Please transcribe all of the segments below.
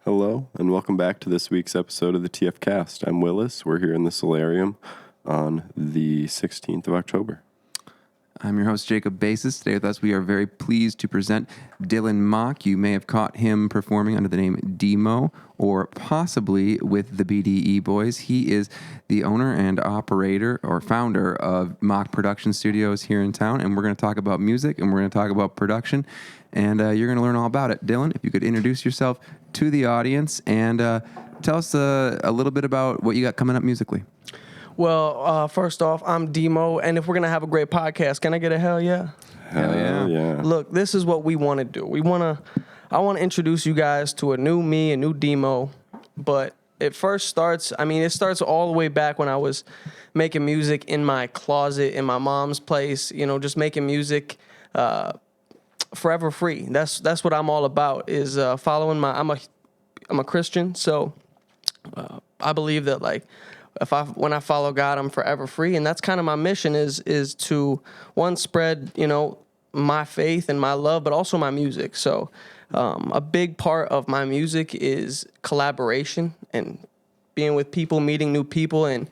Hello, and welcome back to this week's episode of the TF Cast. I'm Willis. We're here in the solarium on the 16th of October. I'm your host, Jacob Basis. Today with us, we are very pleased to present Dylan Mock. You may have caught him performing under the name D.MO or possibly with the BDE Boys. He is the owner and operator or founder of Mock Production Studios here in town, and we're going to talk about music and we're going to talk about production, and you're going to learn all about it. Dylan, if you could introduce yourself to the audience and tell us a little bit about what you got coming up musically. Well, first off, I'm D.MO, and if we're going to have a great podcast, can I get a hell yeah? Hell yeah. Look, this is what we want to do. I want to introduce you guys to a new me, a new D.MO, but it starts all the way back when I was making music in my closet, in my mom's place, just making music forever free. That's what I'm all about, is following I'm a Christian, so I believe that, when I follow God, I'm forever free, and that's kind of my mission is to spread my faith and my love, but also my music. So a big part of my music is collaboration and being with people, meeting new people, and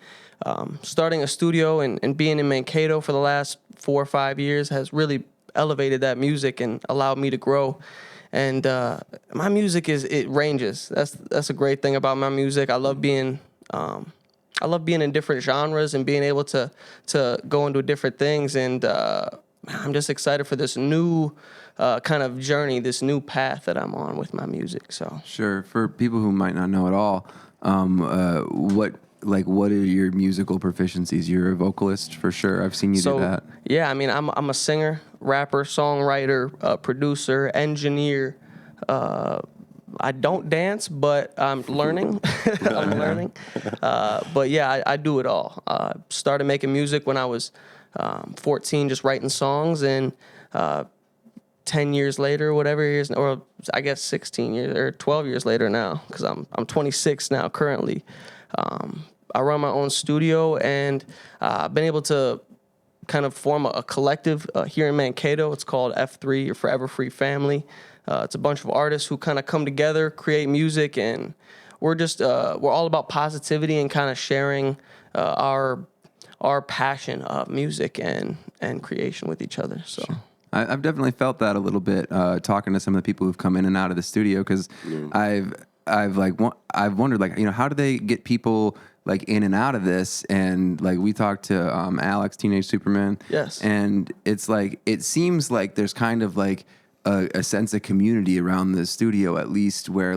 starting a studio and being in Mankato for the last 4 or 5 years has really elevated that music and allowed me to grow. And my music it ranges. That's a great thing about my music. I love being in different genres and being able to go into different things. And I'm just excited for this new kind of journey, this new path that I'm on with my music. So Sure. For people who might not know at all, what are your musical proficiencies? You're a vocalist for sure. I've seen you do that. Yeah, I'm a singer, rapper, songwriter, producer, engineer. I don't dance, but I'm learning. But yeah, I do it all. Started making music when I was 14, just writing songs, and 10 years later, or I guess 16 years or 12 years later now, because I'm 26 now currently. I run my own studio, and I've been able to kind of form a collective here in Mankato. It's called F3, or Forever Free Family. It's a bunch of artists who kind of come together, create music, and we're all about positivity and kind of sharing our passion of music and creation with each other. So Sure. I've definitely felt that a little bit talking to some of the people who've come in and out of the studio, because I've wondered, how do they get people in and out of this? And we talked to Alex, Teenage Superman. Yes. And it's it seems like there's kind of a sense of community around the studio, at least, where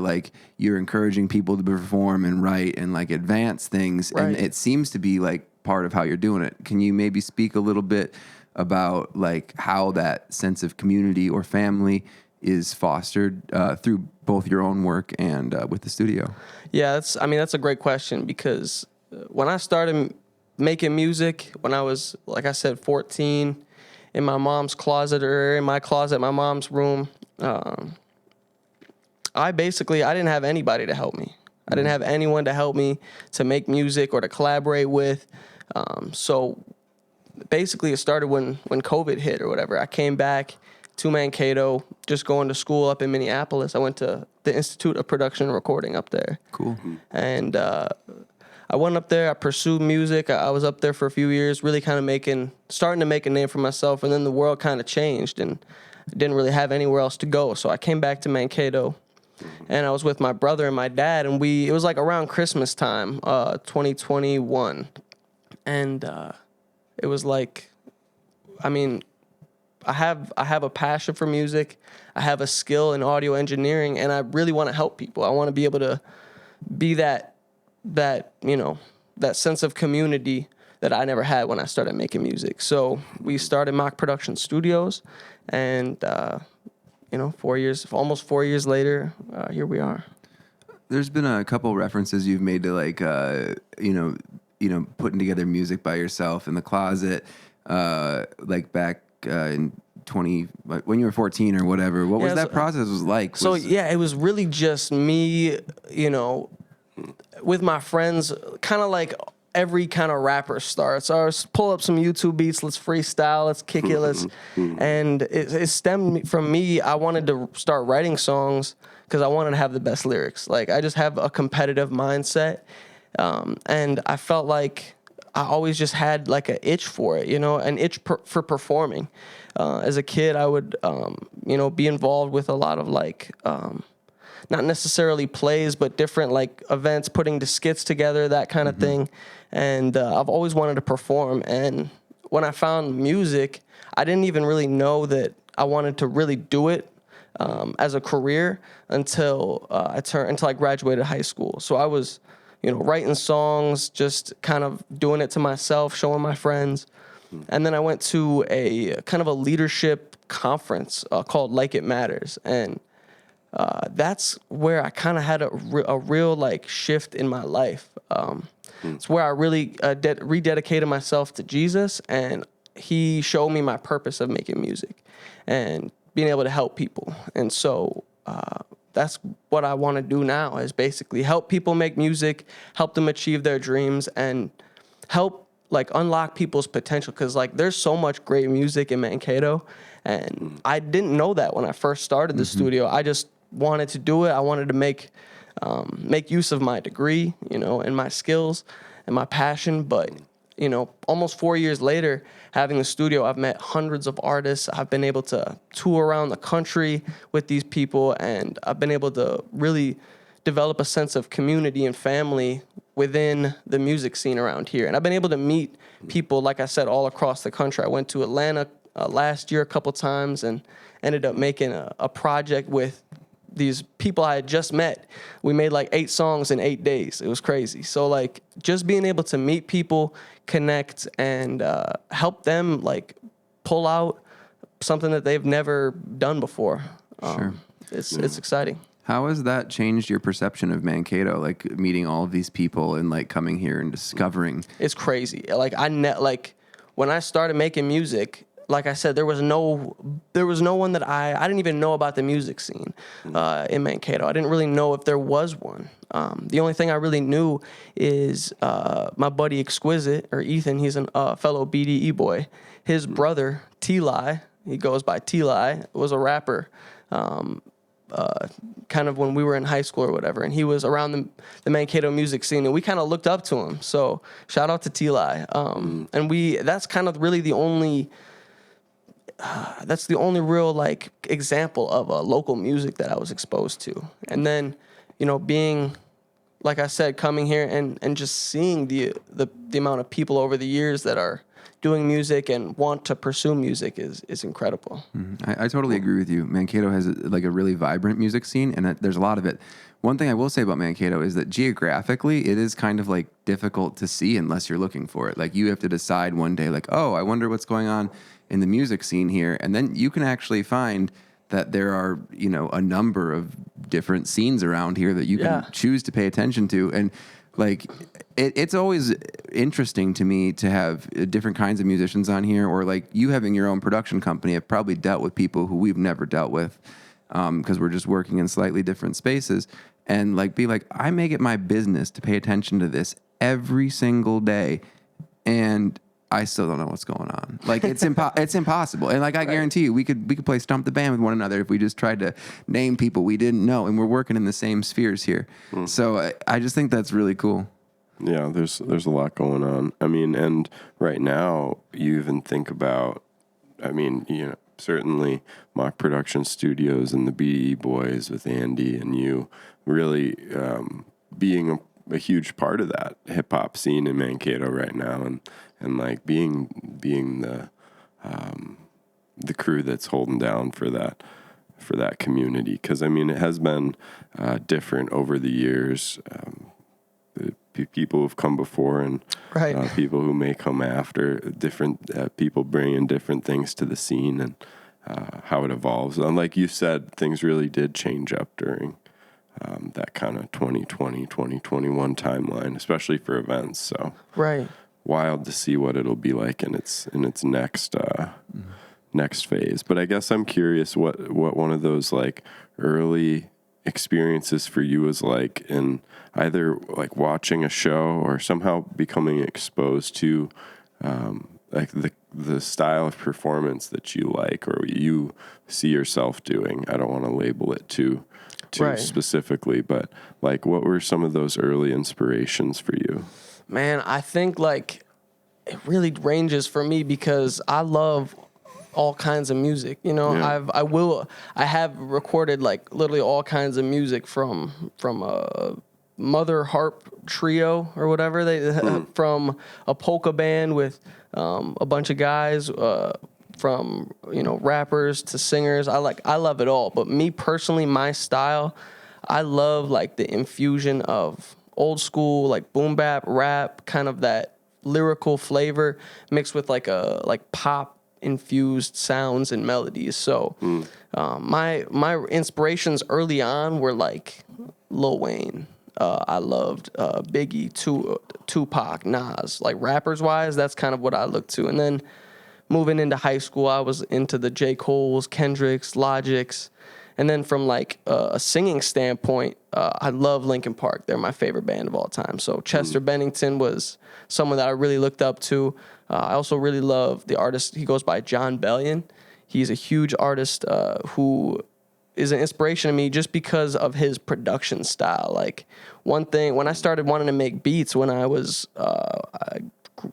you're encouraging people to perform and write and advance things. Right. And it seems to be part of how you're doing it. Can you maybe speak a little bit about how that sense of community or family is fostered through both your own work and with the studio? Yeah, that's a great question, because when I started making music, when I was, like I said, 14, in my mom's closet, or in my closet, my mom's room, I didn't have anybody to help me. I didn't have anyone to help me to make music or to collaborate with. So basically it started when COVID hit or whatever. I came back to Mankato, just going to school up in Minneapolis. I went to the Institute of Production and Recording up there. Cool. And I went up there, I pursued music. I was up there for a few years, really kind of starting to make a name for myself. And then the world kind of changed, and I didn't really have anywhere else to go. So I came back to Mankato, and I was with my brother and my dad, and it was around Christmas time, 2021. And it was I have a passion for music. I have a skill in audio engineering, and I really want to help people. I want to be able to be that sense of community that I never had when I started making music. So we started Mock Production Studios, and almost 4 years later, here we are. There's been a couple references you've made to putting together music by yourself in the closet, back in when you were 14 or whatever. What was that process was like? It was really just me, with my friends, kind of like every kind of rapper starts. Or pull up some YouTube beats, let's freestyle, let's kick it, and it stemmed from me. I wanted to start writing songs because I wanted to have the best lyrics. Like, I just have a competitive mindset. And I felt like I always just had like an itch for it, an itch for performing. As a kid, I would, be involved with a lot of like, not necessarily plays, but different like events, putting the skits together, that kind of thing. And I've always wanted to perform. And when I found music, I didn't even really know that I wanted to really do it as a career until I graduated high school. So I was, writing songs, just kind of doing it to myself, showing my friends. And then I went to a kind of a leadership conference called Like It Matters. And that's where I kind of had a real like shift in my life. It's where I really rededicated myself to Jesus, and he showed me my purpose of making music and being able to help people. And so that's what I want to do now, is basically help people make music, help them achieve their dreams, and help like unlock people's potential. Because like there's so much great music in Mankato, and I didn't know that when I first started the studio. I just wanted to do it. I wanted to make use of my degree, and my skills and my passion. But almost 4 years later, having a studio, I've met hundreds of artists. I've been able to tour around the country with these people, and I've been able to really develop a sense of community and family within the music scene around here. And I've been able to meet people, like I said, all across the country. I went to Atlanta last year a couple times and ended up making a project with these people I had just met. We made like 8 songs in 8 days. It was crazy. So like just being able to meet people, connect, and help them like pull out something that they've never done before. Sure. It's exciting. How has that changed your perception of Mankato? Like meeting all of these people and like coming here and discovering. It's crazy. Like when I started making music, like I said, there was no one that I didn't even know about the music scene in Mankato. I didn't really know if there was one. The only thing I really knew is my buddy Exquisite, or Ethan. He's a fellow BDE boy. His brother T-Lie, he goes by T-Lie, was a rapper. Kind of when we were in high school or whatever, and he was around the Mankato music scene, and we kind of looked up to him. So shout out to T-Lie. And that's kind of really the only real like example of a local music that I was exposed to. And then, being, like I said, coming here and just seeing the amount of people over the years that are doing music and want to pursue music is incredible. I totally agree with you. Mankato has like a really vibrant music scene, and there's a lot of it. One thing I will say about Mankato is that geographically, it is kind of like difficult to see unless you're looking for it. Like you have to decide one day, like, oh, I wonder what's going on in the music scene here, and then you can actually find that there are, a number of different scenes around here that you can choose to pay attention to. And like, it's always interesting to me to have different kinds of musicians on here, or like you having your own production company. I've probably dealt with people who we've never dealt with because we're just working in slightly different spaces. And like, be like, I make it my business to pay attention to this every single day, and I still don't know what's going on. Like it's impossible. And like I guarantee you, we could play Stump the Band with one another if we just tried to name people we didn't know, and we're working in the same spheres here. So I just think that's really cool. Yeah, there's a lot going on. I mean, and right now you even think about, certainly Mock Production Studios and the BDE Boys with Andy and you really being a huge part of that hip hop scene in Mankato right now, and like being the crew that's holding down for that community. Because it has been different over the years. People who've come before and people who may come after, different people bringing different things to the scene, and how it evolves. And like you said, things really did change up during that kind of 2020, 2021 timeline, especially for events. So wild to see what it'll be like in its next phase. But I guess I'm curious what one of those like early experiences for you was like in either like watching a show or somehow becoming exposed to like the style of performance that you like or you see yourself doing. I don't want to label it too to Right. specifically, but like, what were some of those early inspirations for you? Man, I think like it really ranges for me because I love all kinds of music. You know, Yeah. I have recorded like literally all kinds of music from a mother harp trio or whatever from a polka band with a bunch of guys, from rappers to singers. I love it all. But me personally, my style, I love like the infusion of old school like boom bap rap, kind of that lyrical flavor mixed with like pop infused sounds and melodies. So my inspirations early on were like Lil Wayne. I loved Biggie, Tupac, Nas. Like rappers wise, that's kind of what I looked to. And then moving into high school, I was into the J. Cole's, Kendrick's, Logic's. And then from like a singing standpoint, I love Linkin Park. They're my favorite band of all time. So Chester Bennington was someone that I really looked up to. I also really love the artist. He goes by John Bellion. He's a huge artist who is an inspiration to me just because of his production style. Like one thing, when I started wanting to make beats when I was I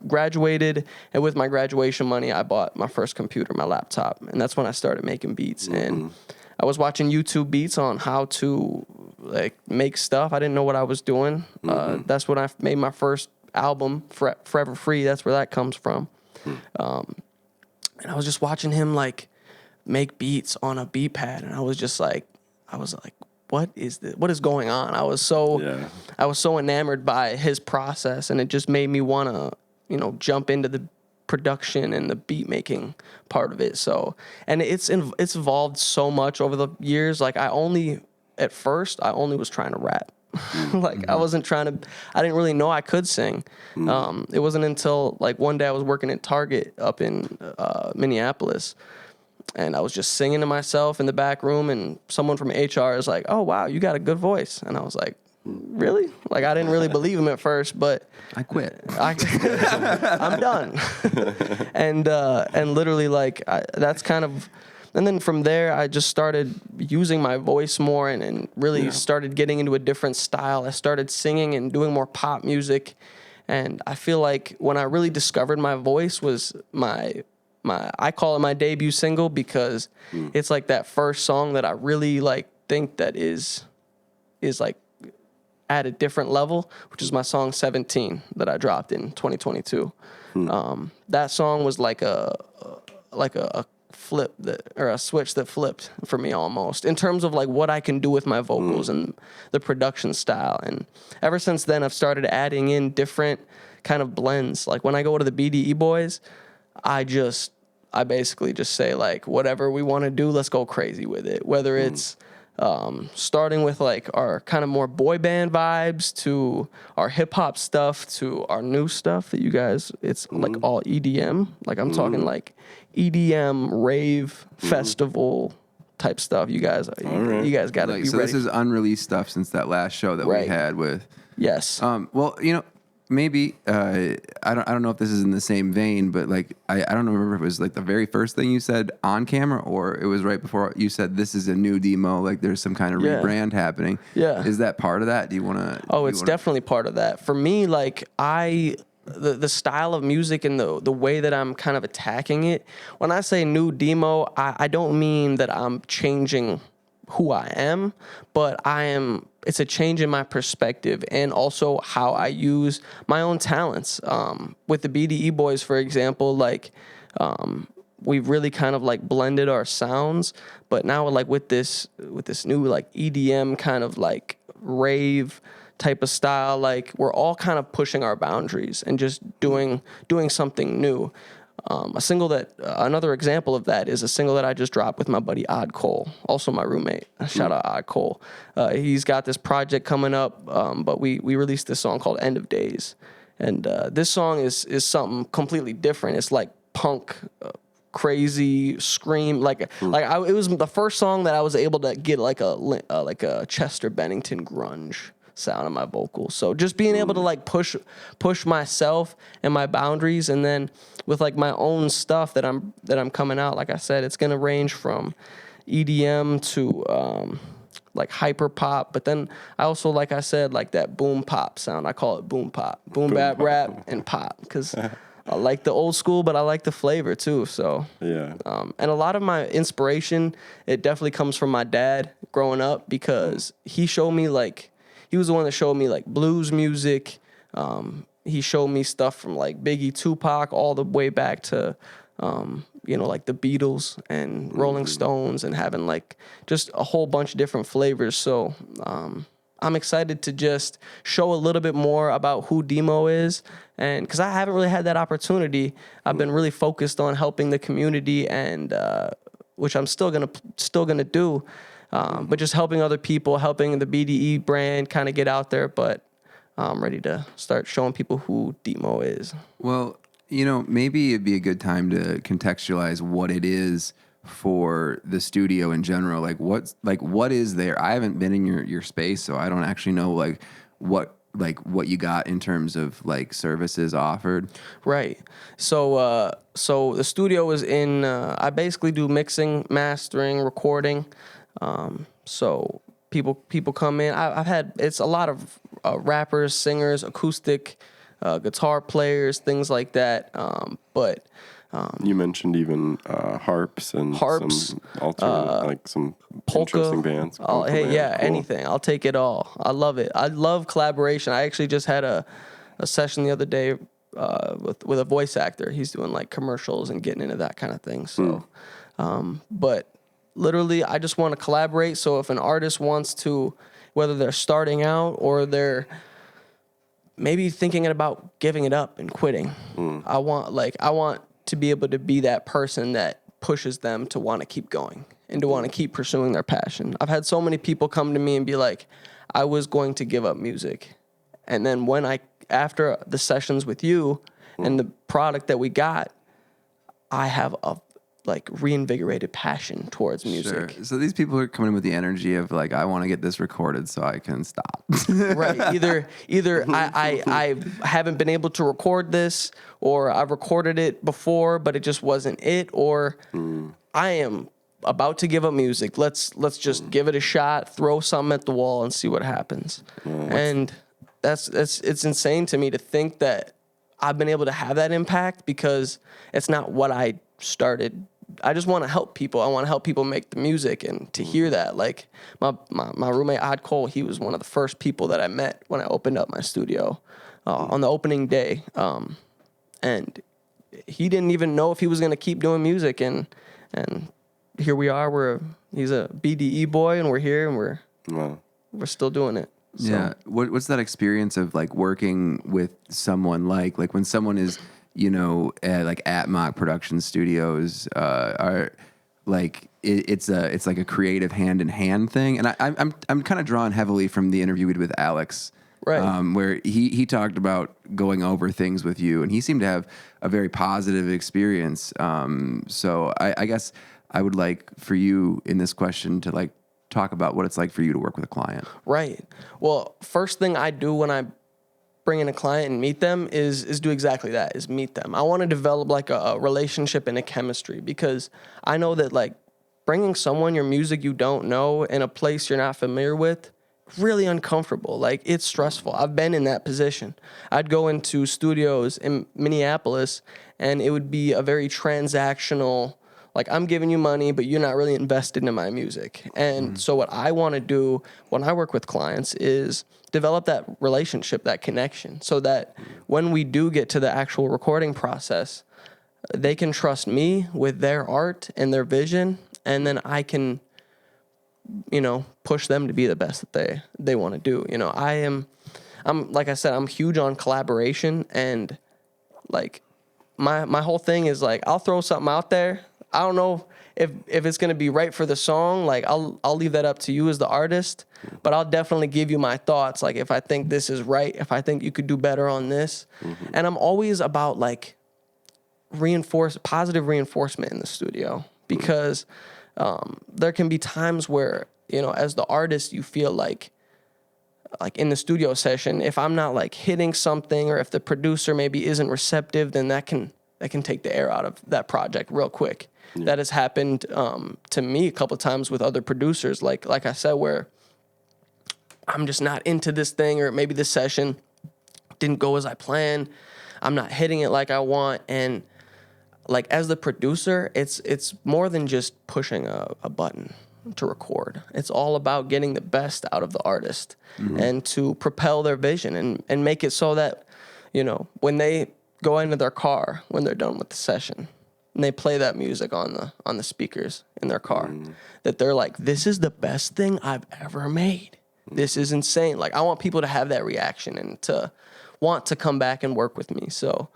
graduated, and with my graduation money, I bought my first computer, my laptop, and that's when I started making beats. And I was watching YouTube beats on how to like make stuff. I didn't know what I was doing. That's when I made my first album, Forever Free. That's where that comes from. And I was just watching him like make beats on a beat pad, and I was like, what is this? What is going on? I was so enamored by his process, and it just made me want to, jump into the production and the beat making part of it. So, and it's evolved so much over the years. Like at first I only was trying to rap. Like I didn't really know I could sing. It wasn't until like one day I was working at Target up in Minneapolis, and I was just singing to myself in the back room, and someone from HR is like, "Oh wow, you got a good voice." And I was like, "Really?" Like I didn't really believe him at first, but I quit. I'm done. and literally like that's kind of, and then from there I just started using my voice more and really started getting into a different style. I started singing and doing more pop music, and I feel like when I really discovered my voice was my I call it my debut single, because it's like that first song that I really like think that is like at a different level, which is my song 17 that I dropped in 2022. That song was like a flip or a switch that flipped for me almost in terms of like what I can do with my vocals and the production style. And ever since then, I've started adding in different kind of blends. Like when I go to the BDE Boys, I basically just say like, whatever we want to do, let's go crazy with it. Whether it's starting with like our kind of more boy band vibes to our hip hop stuff to our new stuff that you guys, it's like all EDM. Like I'm talking like EDM rave festival type stuff. You guys got to be so ready. this is unreleased stuff since that last show that we had with. Yes. Well, maybe I don't know if this is in the same vein, but like I don't remember if it was like the very first thing you said on camera or it was right before you said this is a new D.MO, like there's some kind of rebrand happening. Yeah. Is that part of that? Do you want to? Oh, it's definitely part of that. For me, like the style of music and the way that I'm kind of attacking it. When I say new D.MO, I don't mean that I'm changing who I am, but it's a change in my perspective and also how I use my own talents. With the BDE Boys, for example, like we've really kind of like blended our sounds, but now like with this new like EDM kind of like rave type of style, like we're all kind of pushing our boundaries and just doing something new. Another example of that is a single that I just dropped with my buddy Odd Cole, also my roommate. Shout out Odd Cole. He's got this project coming up, but we released this song called End of Days. And this song is something completely different. It's like punk, crazy scream. It was the first song that I was able to get like a Chester Bennington grunge sound in my vocals. So just being able to like push myself and my boundaries, and then with like my own stuff that I'm coming out, like I said, it's gonna range from EDM like hyper pop, but then I also, like I said, like that boom pop sound. I call it boom pop, boom bap rap and pop, because I like the old school, but I like the flavor too. So Yeah. And a lot of my inspiration, it definitely comes from my dad growing up, because he showed me he was the one that showed me like blues music. He showed me stuff from like Biggie, Tupac, all the way back to, like the Beatles and Rolling Stones, and having like just a whole bunch of different flavors. So I'm excited to just show a little bit more about who D.MO is. And because I haven't really had that opportunity, I've been really focused on helping the community, and which I'm still gonna do. But just helping other people, helping the BDE brand kind of get out there. But I'm ready to start showing people who D.MO is. Well, maybe it'd be a good time to contextualize what it is for the studio in general. What is there? I haven't been in your space, so I don't actually know what you got in terms of like services offered. Right. So the studio is in. I basically do mixing, mastering, recording. So people come in. It's a lot of rappers, singers, acoustic, guitar players, things like that. But you mentioned even harps and some alternate, like some polka, interesting bands. Cool. Anything. I'll take it all. I love it. I love collaboration. I actually just had a session the other day with a voice actor. He's doing like commercials and getting into that kind of thing. So, but literally, I just want to collaborate. So if an artist wants to, whether they're starting out or they're maybe thinking about giving it up and quitting, I want to be able to be that person that pushes them to want to keep going and to want to keep pursuing their passion. I've had so many people come to me and be like, I was going to give up music. And then after the sessions with you and the product that we got, I have a reinvigorated passion towards music. Sure. So these people are coming in with the energy of like, I want to get this recorded so I can stop. Right. Either I haven't been able to record this, or I've recorded it before, but it just wasn't it, or I am about to give up music. Let's just give it a shot, throw something at the wall and see what happens. And it's insane to me to think that I've been able to have that impact, because it's not what I started. I just want to help people. I want to help people make the music, and to hear that, like my roommate Odd Cole, he was one of the first people that I met when I opened up my studio on the opening day, and he didn't even know if he was going to keep doing music, and here we are. He's a BDE boy, and we're here, and we're still doing it. So. Yeah. What's that experience of like working with someone like when someone is, like at Mock Production Studios, are like it's like a creative hand in hand thing, and I'm kind of drawn heavily from the interview we did with Alex, right? Where he talked about going over things with you, and he seemed to have a very positive experience. So I guess I would like for you in this question to like talk about what it's like for you to work with a client. Right. Well, first thing I do when I bring in a client and meet them is do exactly that, is meet them. I want to develop like a relationship and a chemistry, because I know that like bringing someone your music you don't know in a place you're not familiar with, really uncomfortable. Like, it's stressful. I've been in that position. I'd go into studios in Minneapolis and it would be a very transactional, like, I'm giving you money, but you're not really invested in my music. And so what I want to do when I work with clients is develop that relationship, that connection, so that when we do get to the actual recording process, they can trust me with their art and their vision, and then I can, push them to be the best that they want to do. I'm like I said, I'm huge on collaboration, and like my whole thing is like, I'll throw something out there. I don't know if it's going to be right for the song. Like, I'll leave that up to you as the artist, but I'll definitely give you my thoughts. Like, if I think this is right, if I think you could do better on this. And I'm always about like positive reinforcement in the studio, because there can be times where, as the artist, you feel like in the studio session, if I'm not like hitting something, or if the producer maybe isn't receptive, then that can take the air out of that project real quick. Yeah. That has happened to me a couple of times with other producers. Like I said, where I'm just not into this thing, or maybe this session didn't go as I planned. I'm not hitting it like I want. And like as the producer, it's more than just pushing a button to record. It's all about getting the best out of the artist and to propel their vision and make it so that, you know, when they go into their car, when they're done with the session, and they play that music on the speakers in their car, that they're like, this is the best thing I've ever made. This is insane. Like, I want people to have that reaction and to want to come back and work with me. So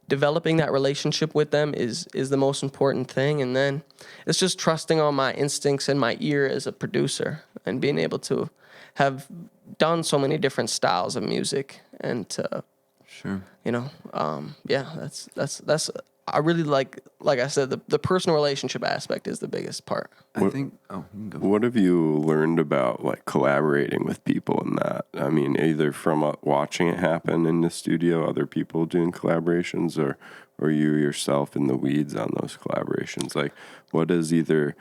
developing that relationship with them is the most important thing. And then it's just trusting on my instincts and my ear as a producer and being able to have done so many different styles of music and to, you know, that's I really like I said, the personal relationship aspect is the biggest part. I think, you can go. What have you learned about like collaborating with people in that? I mean, either from watching it happen in the studio, other people doing collaborations, or you yourself in the weeds on those collaborations. Like, what has either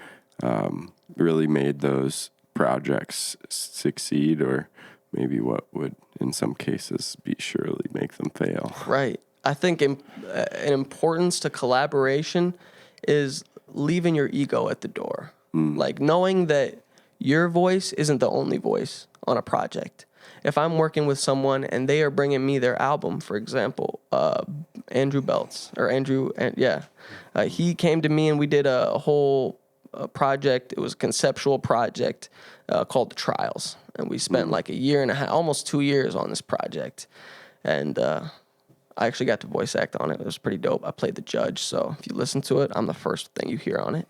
really made those projects succeed, or maybe what would, in some cases, be surely make them fail? Right. I think an importance to collaboration is leaving your ego at the door. Like knowing that your voice isn't the only voice on a project. If I'm working with someone and they are bringing me their album, for example, Andrew Belts, he came to me and we did a whole project. It was a conceptual project called The Trials. And we spent like a year and a half, almost 2 years on this project. And I actually got to voice act on it. It was pretty dope. I played the judge, so if you listen to it, I'm the first thing you hear on it.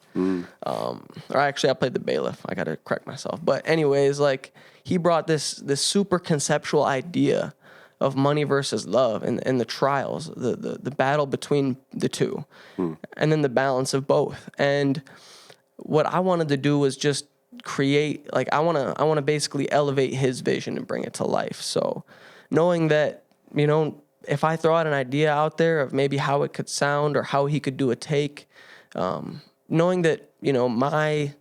Or actually, I played the bailiff. I got to correct myself. But anyways, like he brought this super conceptual idea of money versus love and the trials, the battle between the two, and then the balance of both. And what I wanted to do was just create, like I want to basically elevate his vision and bring it to life. So knowing that, you know, if I throw out an idea out there of maybe how it could sound or how he could do a take, knowing that, you know, my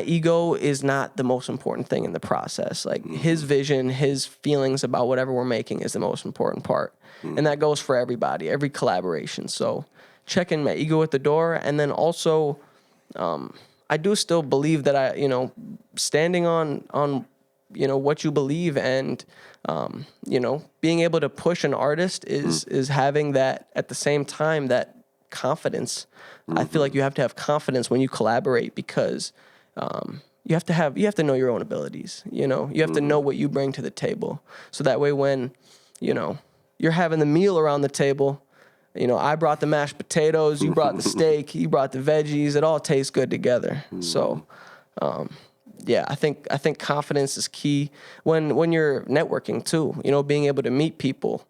ego is not the most important thing in the process. Like his vision, his feelings about whatever we're making is the most important part. And that goes for everybody, every collaboration. So checking my ego at the door. And then also, I do still believe that standing on, you know, what you believe and, you know, being able to push an artist is having that at the same time, that confidence. I feel like you have to have confidence when you collaborate because, you have to know your own abilities, you know, you have to know what you bring to the table. So that way, when, you know, you're having the meal around the table, you know, I brought the mashed potatoes, you brought the steak, you brought the veggies, it all tastes good together. So, yeah, I think confidence is key when you're networking too. You know, being able to meet people.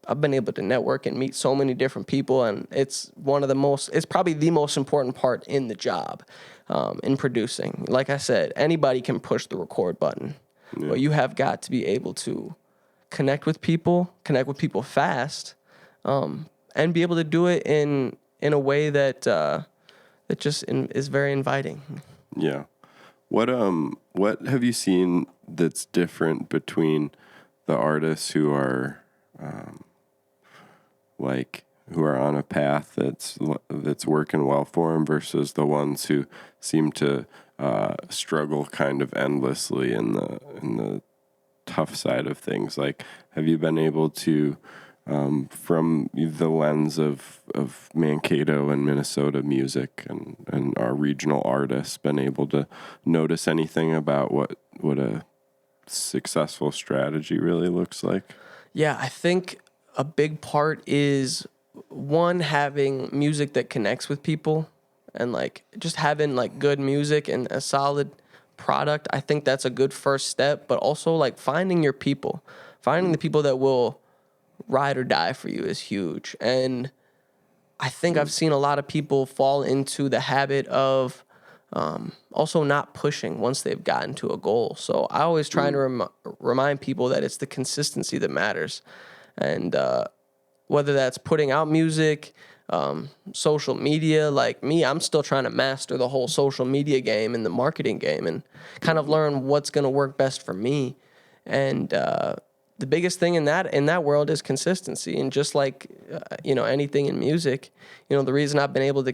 I've been able to network and meet so many different people, and it's probably the most important part in the job, in producing. Like I said, anybody can push the record button, but you have got to be able to connect with people fast, and be able to do it in a way that just is very inviting. Yeah. What have you seen that's different between the artists who are who are on a path that's working well for them versus the ones who seem to struggle kind of endlessly in the tough side of things? Like, have you been able to, from the lens of Mankato and Minnesota music and our regional artists, been able to notice anything about what a successful strategy really looks like? Yeah, I think a big part is, one, having music that connects with people and like just having like good music and a solid product. I think that's a good first step, but also like finding your people, finding the people that will ride or die for you is huge. And I think I've seen a lot of people fall into the habit of also not pushing once they've gotten to a goal. So I always try to remind people that it's the consistency that matters. And whether that's putting out music, social media. Like me, I'm still trying to master the whole social media game and the marketing game and kind of learn what's going to work best for me. And the biggest thing in that world is consistency. And just like, anything in music, the reason I've been able to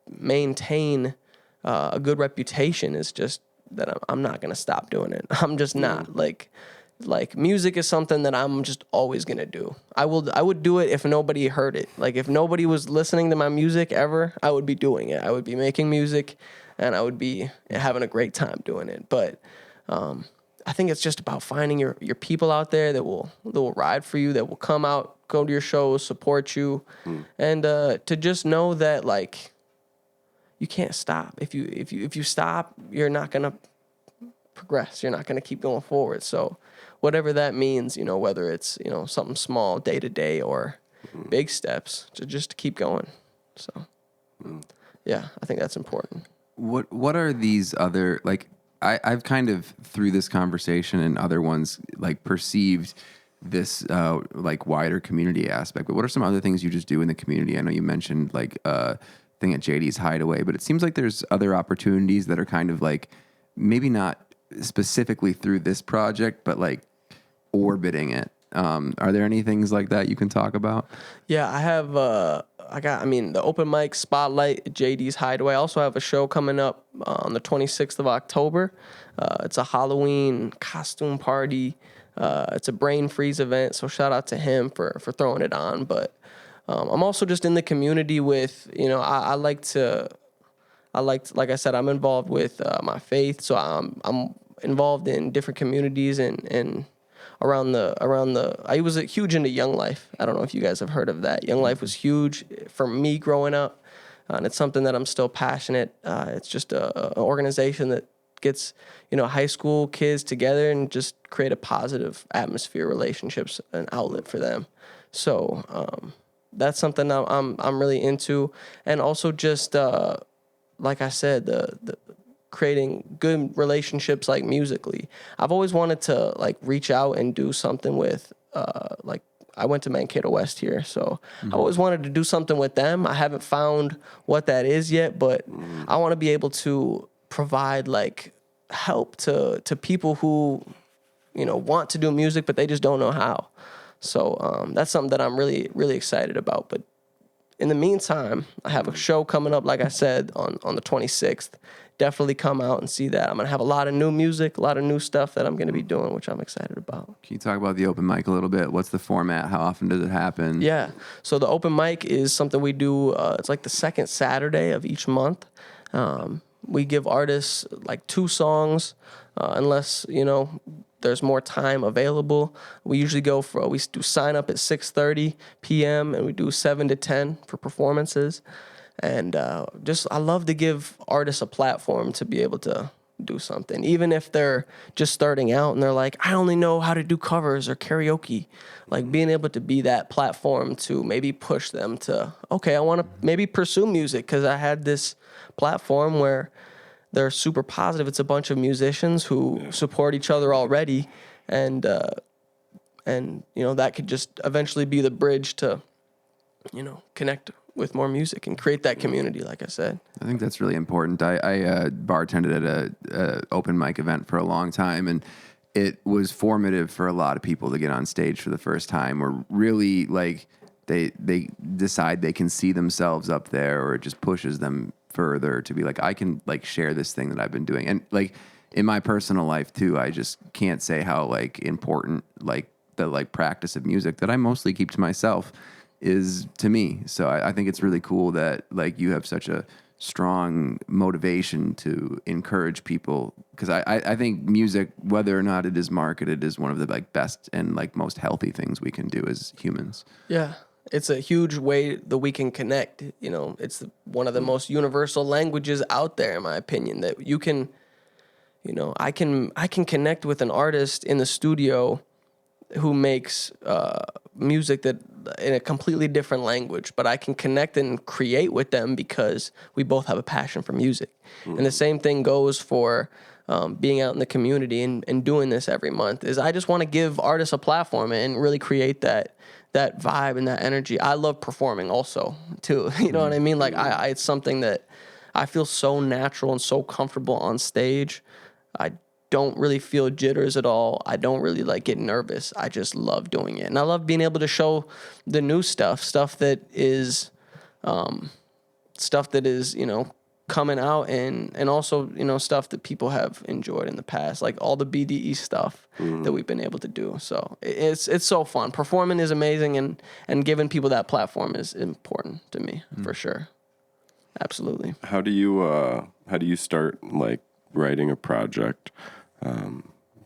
maintain a good reputation is just that I'm not going to stop doing it. I'm just not. Like music is something that I'm just always going to do. I would do it if nobody heard it. Like if nobody was listening to my music ever, I would be doing it. I would be making music and I would be having a great time doing it. But I think it's just about finding your people out there that will ride for you, that will come out, go to your shows, support you, and to just know that like you can't stop. If you stop, you're not gonna progress. You're not gonna keep going forward. So whatever that means, whether it's something small day to day or big steps, to just keep going. So yeah, I think that's important. What are these other, like, I've kind of through this conversation and other ones like perceived this like wider community aspect, but what are some other things you just do in the community? I know you mentioned like thing at JD's Hideaway, but it seems like there's other opportunities that are kind of like maybe not specifically through this project, but like orbiting it. Are there any things like that you can talk about? Yeah, I have. The open mic spotlight at JD's Hideaway. I also have a show coming up on the 26th of October. It's a Halloween costume party. It's a brain freeze event, so shout out to him for throwing it on. But I'm also just in the community with, like I said, I'm involved with my faith, so I'm involved in different communities and around the. I was huge into Young Life. I don't know if you guys have heard of that. Young Life was huge for me growing up, and it's something that I'm still passionate. It's just an organization that gets high school kids together and just create a positive atmosphere, relationships, an outlet for them. So that's something I'm really into, and also just like I said, the creating good relationships like musically. I've always wanted to like reach out and do something with like I went to Mankato West here, so I always wanted to do something with them. I haven't found what that is yet, but I want to be able to provide like help to people who want to do music but they just don't know how. So that's something that I'm really, really excited about. But in the meantime, I have a show coming up, like I said, on the 26th. Definitely come out and see that. I'm going to have a lot of new music, a lot of new stuff that I'm going to be doing, which I'm excited about. Can you talk about the open mic a little bit? What's the format? How often does it happen? Yeah. So the open mic is something we do. It's like the second Saturday of each month. We give artists like 2 songs, unless, there's more time available. We usually we do sign up at 6:30 p.m. and we do 7 to 10 for performances. And I love to give artists a platform to be able to do something, even if they're just starting out and they're like, I only know how to do covers or karaoke. Like being able to be that platform to maybe push them to, okay, I want to maybe pursue music because I had this platform where they're super positive. It's a bunch of musicians who support each other already, and that could just eventually be the bridge to, connect with more music and create that community. Like I said, I think that's really important. I bartended at a open mic event for a long time, and it was formative for a lot of people to get on stage for the first time, or really like they decide they can see themselves up there, or it just pushes them further to be like, I can like share this thing that I've been doing. And like in my personal life too, I just can't say how like important like the like practice of music that I mostly keep to myself is to me. So I think it's really cool that like you have such a strong motivation to encourage people, because I think music, whether or not it is marketed, is one of the like best and like most healthy things we can do as humans. Yeah. It's a huge way that we can connect. It's one of the most universal languages out there, in my opinion, that you can, I can connect with an artist in the studio who makes music that in a completely different language, but I can connect and create with them because we both have a passion for music. And the same thing goes for being out in the community and doing this every month. Is I just want to give artists a platform and really create that that vibe and that energy. I love performing also too. You know what I mean? Like it's something that I feel so natural and so comfortable on stage. I don't really feel jitters at all. I don't really like get nervous. I just love doing it. And I love being able to show the new stuff that is, you know, coming out and also, you know, stuff that people have enjoyed in the past, like all the BDE stuff that we've been able to do. So it's so fun. Performing is amazing, and giving people that platform is important to me for sure. Absolutely. How do you start like writing a project,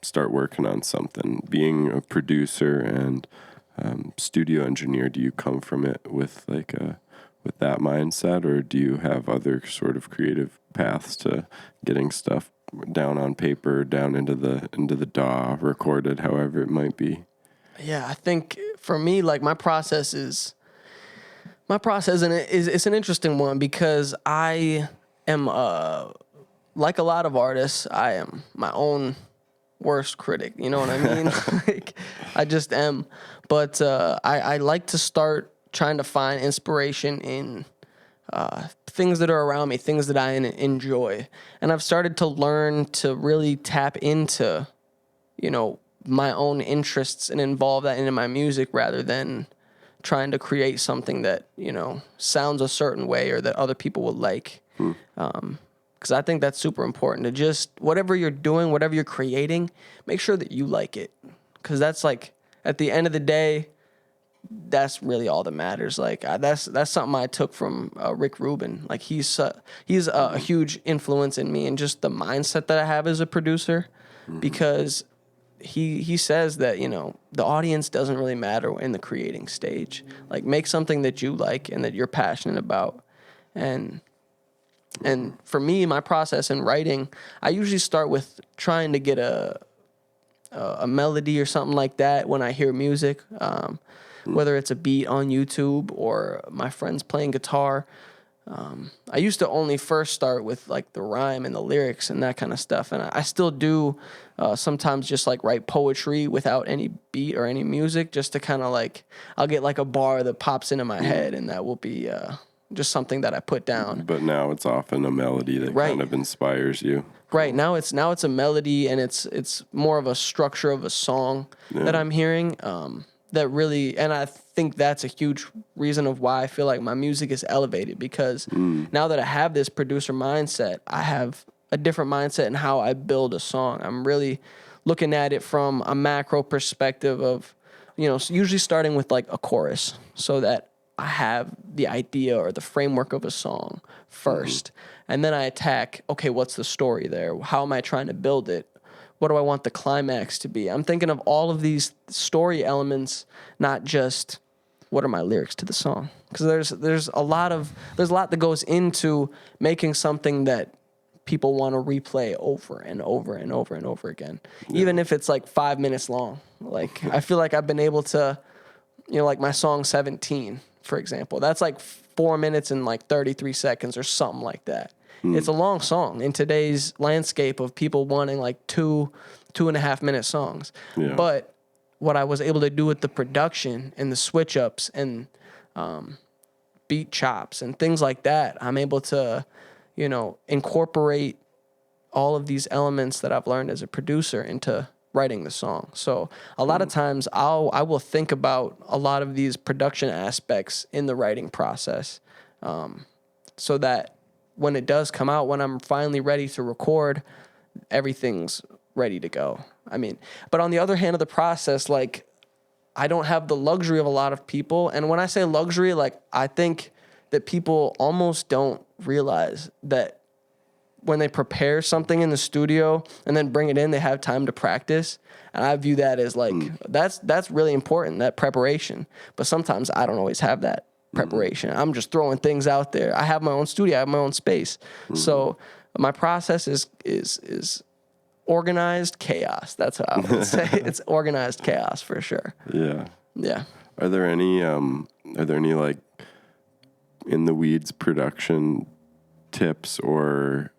start working on something? Being a producer and studio engineer, do you come from it with with that mindset, or do you have other sort of creative paths to getting stuff down on paper, down into the DAW, recorded, however it might be? Yeah, I think for me, like my process, and it's an interesting one because I am like a lot of artists, I am my own worst critic. You know what I mean? Like, I just am. But I like to start trying to find inspiration in things that are around me, things that I enjoy. And I've started to learn to really tap into, you know, my own interests and involve that into my music rather than trying to create something that, you know, sounds a certain way or that other people will like. Because I think that's super important to just, whatever you're doing, whatever you're creating, make sure that you like it. Because that's like, at the end of the day, that's really all that matters. Like that's something I took from Rick Rubin. Like he's a huge influence in me and just the mindset that I have as a producer, because he says that, you know, the audience doesn't really matter in the creating stage. Like make something that you like and that you're passionate about. And for me, my process in writing, I usually start with trying to get a melody or something like that when I hear music. Whether it's a beat on YouTube or my friends playing guitar. I used to only first start with like the rhyme and the lyrics and that kind of stuff. And I still do sometimes just like write poetry without any beat or any music, just to kind of like, I'll get like a bar that pops into my head and that will be just something that I put down. But now it's often a melody that kind of inspires you. Right. Now it's a melody, and it's more of a structure of a song that I'm hearing. That really, and I think that's a huge reason of why I feel like my music is elevated, because now that I have this producer mindset, I have a different mindset in how I build a song. I'm really looking at it from a macro perspective of, you know, usually starting with like a chorus so that I have the idea or the framework of a song first. And then I attack, okay, what's the story there? How am I trying to build it? What do I want the climax to be? I'm thinking of all of these story elements, not just what are my lyrics to the song. Because there's a lot that goes into making something that people want to replay over and over and over and over again. Even if it's like 5 minutes long. Like I feel like I've been able to, you know, like my song 17, for example. That's like 4 minutes and like 33 seconds or something like that. It's a long song in today's landscape of people wanting like 2.5 minute songs. Yeah. But what I was able to do with the production and the switch ups and beat chops and things like that, I'm able to, you know, incorporate all of these elements that I've learned as a producer into writing the song. So a lot of times I will think about a lot of these production aspects in the writing process, so that when it does come out, when I'm finally ready to record, everything's ready to go. I mean, but on the other hand of the process, like I don't have the luxury of a lot of people. And when I say luxury, like I think that people almost don't realize that when they prepare something in the studio and then bring it in, they have time to practice. And I view that as like, that's really important, that preparation. But sometimes I don't always have that preparation. I'm just throwing things out there. I have my own studio, I have my own space. So my process is organized chaos. That's how I would say. It's organized chaos for sure. Yeah. Yeah. Are there any like in the weeds production tips or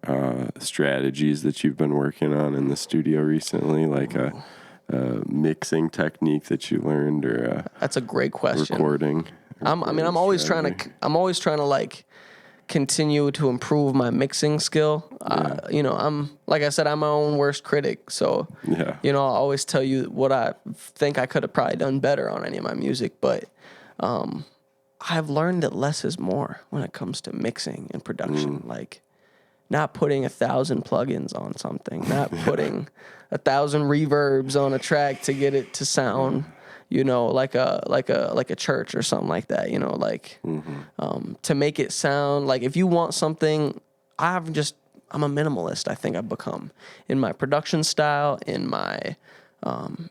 strategies that you've been working on in the studio recently? Like mixing technique that you learned, or that's a great question. Recording. I'm always trying to like continue to improve my mixing skill. You know, I'm like I said, I'm my own worst critic. So, you know, I'll always tell you what I think I could have probably done better on any of my music. But I've learned that less is more when it comes to mixing and production. Like, not putting 1,000 plugins on something, not putting 1,000 reverbs on a track to get it to sound, you know, like a church or something like that. You know, like to make it sound like, if you want something, I'm a minimalist. I think I've become in my production style, in my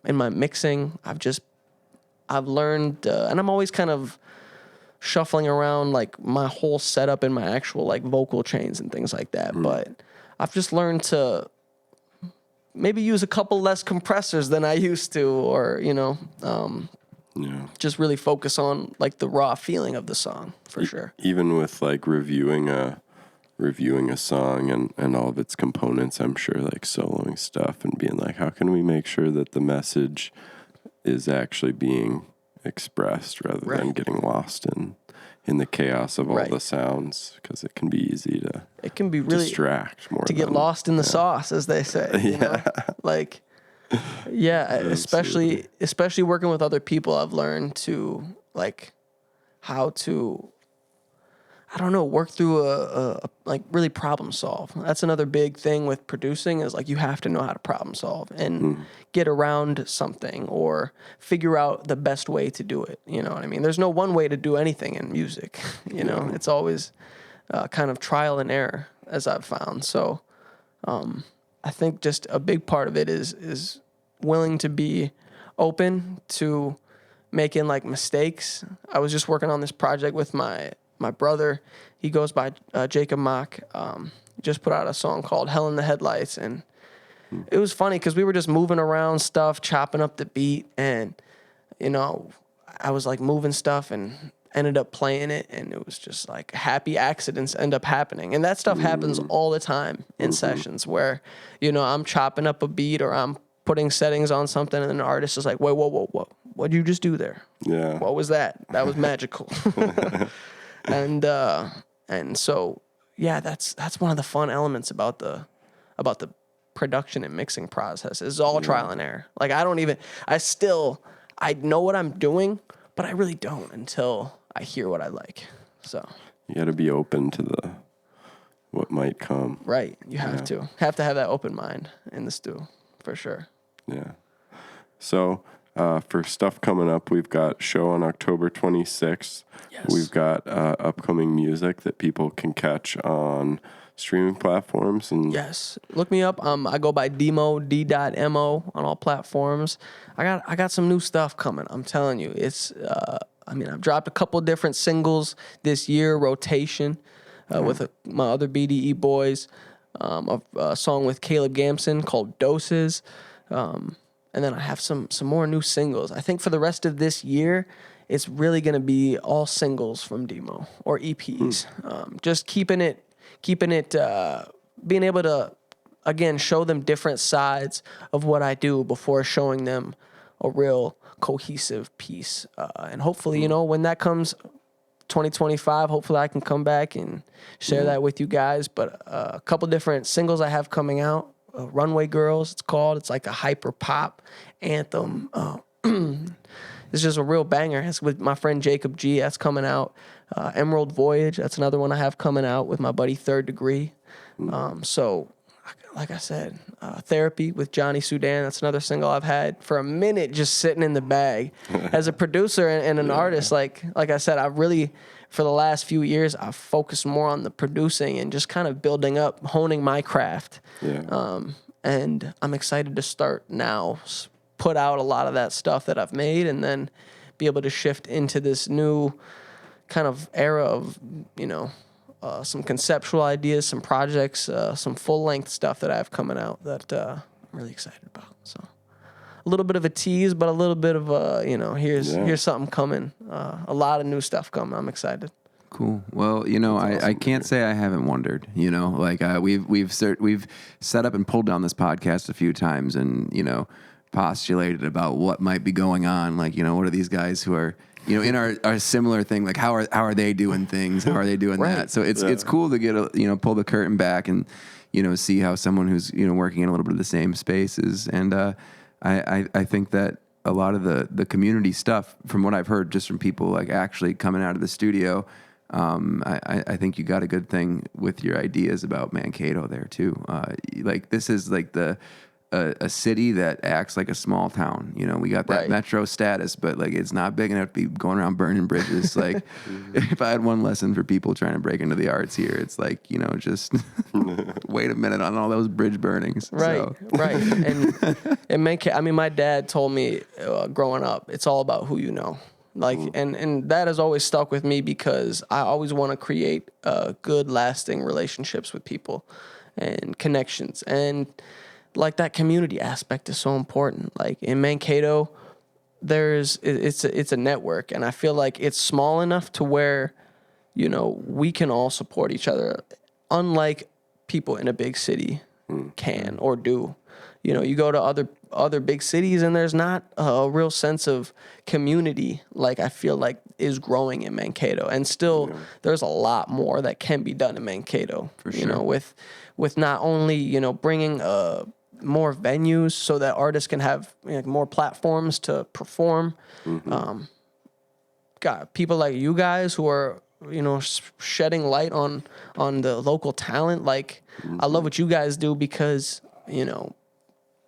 mixing. I've learned, and I'm always kind of shuffling around like my whole setup and my actual like vocal chains and things like that. But I've just learned to maybe use a couple less compressors than I used to, or, you know, just really focus on like the raw feeling of the song, for sure. Even with like reviewing a song and all of its components, I'm sure, like soloing stuff and being like, how can we make sure that the message is actually being expressed rather than getting lost in the chaos of all the sounds, because it can be easy to really distract more, to get lost in the sauce, as they say. You know? Like, especially working with other people, I've learned to like how to, I don't know, work through a like really problem solve. That's another big thing with producing, is like you have to know how to problem solve and get around something or figure out the best way to do it. You know what I mean? There's no one way to do anything in music. You know, it's always kind of trial and error, as I've found. So I think just a big part of it is willing to be open to making like mistakes. I was just working on this project with my brother. He goes by Jacob Mock. Just put out a song called Hell in the Headlights. And it was funny because we were just moving around stuff, chopping up the beat. And, you know, I was like moving stuff and ended up playing it. And it was just like happy accidents end up happening. And that stuff happens all the time in sessions where, you know, I'm chopping up a beat or I'm putting settings on something and an artist is like, wait, whoa. What'd you just do there? Yeah. What was that? That was magical. And so, yeah, that's one of the fun elements about the production and mixing process, is all trial and error. Like, I know what I'm doing, but I really don't until I hear what I like. So you got to be open to what might come. Right. You have to have that open mind in the stew, for sure. Yeah. So, for stuff coming up, we've got a show on October 26th. Yes. We've got upcoming music that people can catch on streaming platforms. And yes, look me up. I go by D.MO, D.MO on all platforms. I got some new stuff coming. I'm telling you, it's. I've dropped a couple different singles this year, rotation, with my other BDE Boys. A song with Caleb Gamson called Doses. And then I have some more new singles. I think for the rest of this year, it's really going to be all singles from D.MO or EPs. Just keeping it, being able to, again, show them different sides of what I do before showing them a real cohesive piece. And hopefully, you know, when that comes 2025, hopefully I can come back and share that with you guys. But a couple different singles I have coming out. Runway Girls, it's called. It's like a hyper pop anthem. It's just a real banger. It's with my friend Jacob G. That's coming out. Emerald Voyage, that's another one I have coming out with my buddy Third Degree. So, like I said, Therapy with Johnny Sudan. That's another single I've had for a minute just sitting in the bag. As a producer and an artist, like I said, I really, for the last few years, I've focused more on the producing and just kind of building up, honing my craft. And I'm excited to start now, put out a lot of that stuff that I've made, and then be able to shift into this new kind of era of, you know, some conceptual ideas, some projects, some full-length stuff that I have coming out that I'm really excited about. So a little bit of a tease, but a little bit of a, you know, here's something coming. A lot of new stuff coming. I'm excited. Cool. Well, you know, awesome. I can't say I haven't wondered. You know, like we've set up and pulled down this podcast a few times, and you know, postulated about what might be going on. Like, you know, what are these guys who are, you know, in our similar thing? Like, how are they doing things? How are they doing Right. that? So it's cool to get pull the curtain back and, you know, see how someone who's, you know, working in a little bit of the same spaces. And I think that a lot of the community stuff, from what I've heard just from people like actually coming out of the studio, I think you got a good thing with your ideas about Mankato there too. Like, this is like a city that acts like a small town. You know, we got that Right. metro status, but like it's not big enough to be going around burning bridges. Like, if I had one lesson for people trying to break into the arts here, it's like, you know, just wait a minute on all those bridge burnings. Right, So. right. And I mean, my dad told me growing up, it's all about who you know. Like, and that has always stuck with me because I always want to create good, lasting relationships with people and connections. And like, that community aspect is so important. Like, in Mankato, it's a network, and I feel like it's small enough to where, you know, we can all support each other, unlike people in a big city can or do. You know, you go to other big cities and there's not a real sense of community like I feel like is growing in Mankato. And still, there's a lot more that can be done in Mankato. For sure. You know, with not only, you know, bringing more venues so that artists can have, you know, more platforms to perform. Got people like you guys who are, you know, shedding light on the local talent. Like, I love what you guys do because, you know,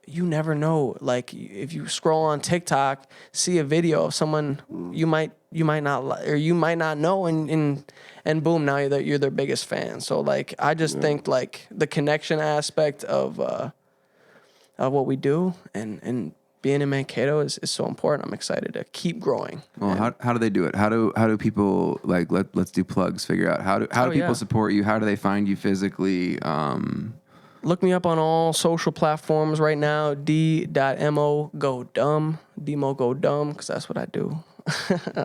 you never know. Like, if you scroll on TikTok, see a video of someone you might not or you might not know, and boom, now you're their biggest fan. So like, I just think like the connection aspect of what we do and being in Mankato is so important. I'm excited to keep growing. Well, how do they do it? How do people, like, let's do plugs, figure out how do people support you? How do they find you physically? Look me up on all social platforms right now. D.MO go dumb. D.MO go dumb, because that's what I do.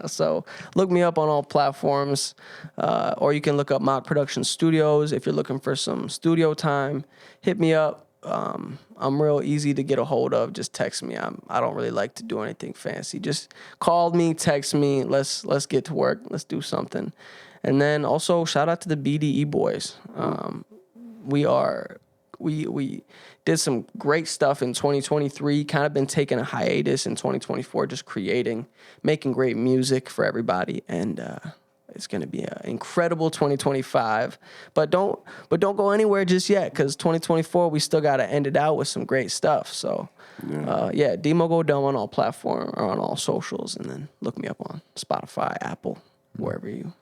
So look me up on all platforms, or you can look up Mock Production Studios if you're looking for some studio time. Hit me up. I'm real easy to get a hold of. Just text me. I don't really like to do anything fancy. Just call me, text me. Let's get to work. Let's do something. And then also shout out to the BDE Boys. We did some great stuff in 2023, kind of been taking a hiatus in 2024, just making great music for everybody. And it's going to be an incredible 2025. But don't go anywhere just yet, because 2024, we still got to end it out with some great stuff. So, D.MO go dumb on all platforms, or on all socials, and then look me up on Spotify, Apple, wherever you.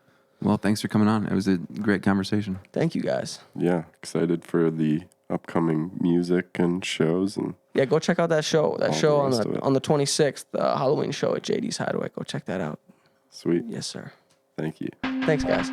Well, thanks for coming on. It was a great conversation. Thank you, guys. Yeah, excited for the upcoming music and shows, and go check out that show. That all show the rest of it. on the 26th, Halloween show at JD's Hideaway. Go check that out. Sweet. Yes, sir. Thank you. Thanks, guys.